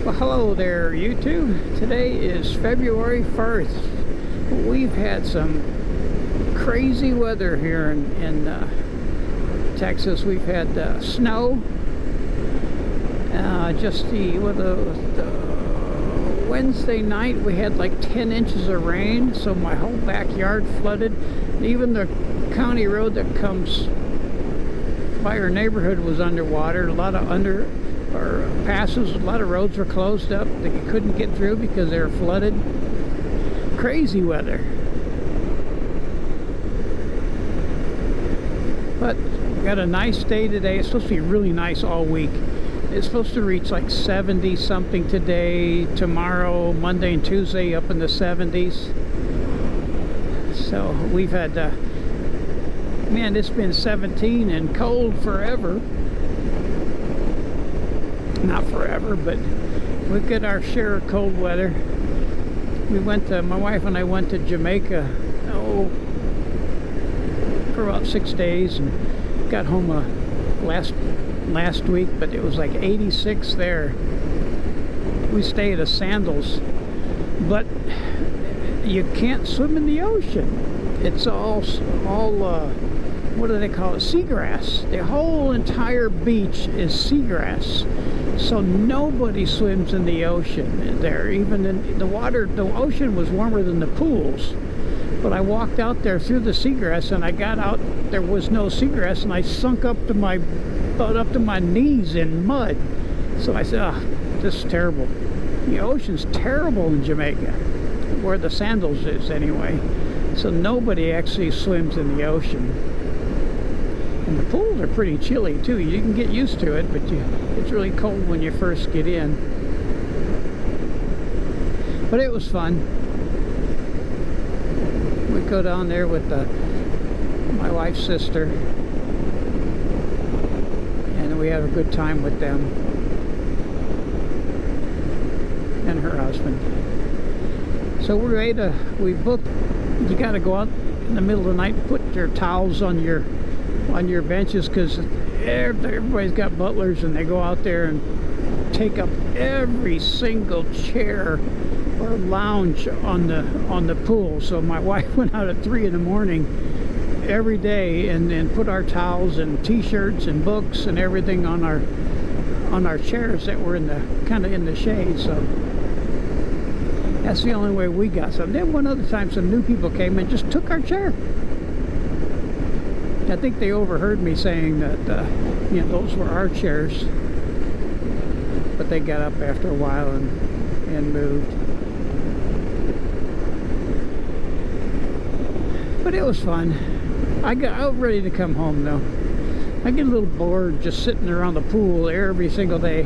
Well, hello there, YouTube. Today is February 1st. We've had some crazy weather here in Texas. We've had snow. Just the Wednesday night, we had like 10 inches of rain, so my whole backyard flooded. Even the county road that comes by our neighborhood was underwater. A lot of passes, a lot of roads were closed up that you couldn't get through because they were flooded. Crazy weather. But we got a nice day today. It's supposed to be really nice all week. It's supposed to reach like 70 something today, tomorrow, Monday and Tuesday up in the 70s. So we've had man, it's been 17 and cold forever. Not forever, but we get our share of cold weather. My wife and I went to Jamaica for about 6 days and got home last week, but it was like 86 there. We stay at a Sandals, but you can't swim in the ocean. It's all what do they call it? Seagrass. The whole entire beach is seagrass. So nobody swims in the ocean there. Even in the water, the ocean was warmer than the pools. But I walked out there through the seagrass and I got out, there was no seagrass, and I sunk up to my knees in mud. So I said, this is terrible. The ocean's terrible in Jamaica, where the Sandals is anyway. So nobody actually swims in the ocean. And the pools are pretty chilly too. You can get used to it, but it's really cold when you first get in. But it was fun. We go down there with my wife's sister, and we have a good time with them and her husband. So we booked. You got to go out in the middle of the night, put your towels on your benches, because everybody's got butlers, and they go out there and take up every single chair or lounge on the pool. So my wife went out at 3 in the morning every day and put our towels and t-shirts and books and everything on our chairs that were in the shade. So that's the only way we got some. Then one other time some new people came and just took our chair. I think they overheard me saying that those were our chairs, but they got up after a while and moved. But it was fun. I was ready to come home though. I get a little bored just sitting around the pool every single day.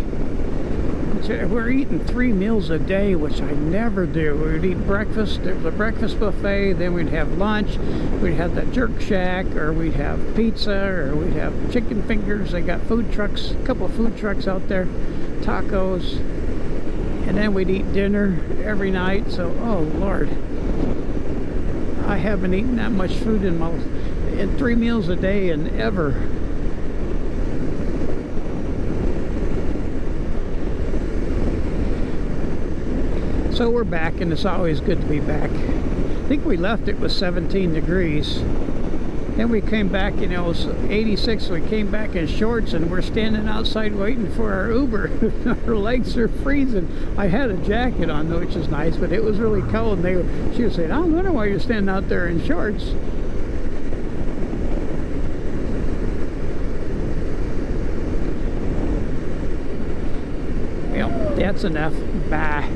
We're eating 3 meals a day, which I never do. We would eat breakfast. There was a breakfast buffet. Then we'd have lunch. We'd have the jerk shack, or we'd have pizza, or we'd have chicken fingers. They got food trucks, a couple of food trucks out there, tacos, and then we'd eat dinner every night. So, oh Lord, I haven't eaten that much food in 3 meals a day and ever. So we're back, and it's always good to be back. I think we left, it was 17 degrees. Then we came back, it was 86, so we came back in shorts, and we're standing outside waiting for our Uber. Our legs are freezing. I had a jacket on, though, which is nice, but it was really cold. And she was saying, I wonder why you're standing out there in shorts. Well, that's enough. Bye.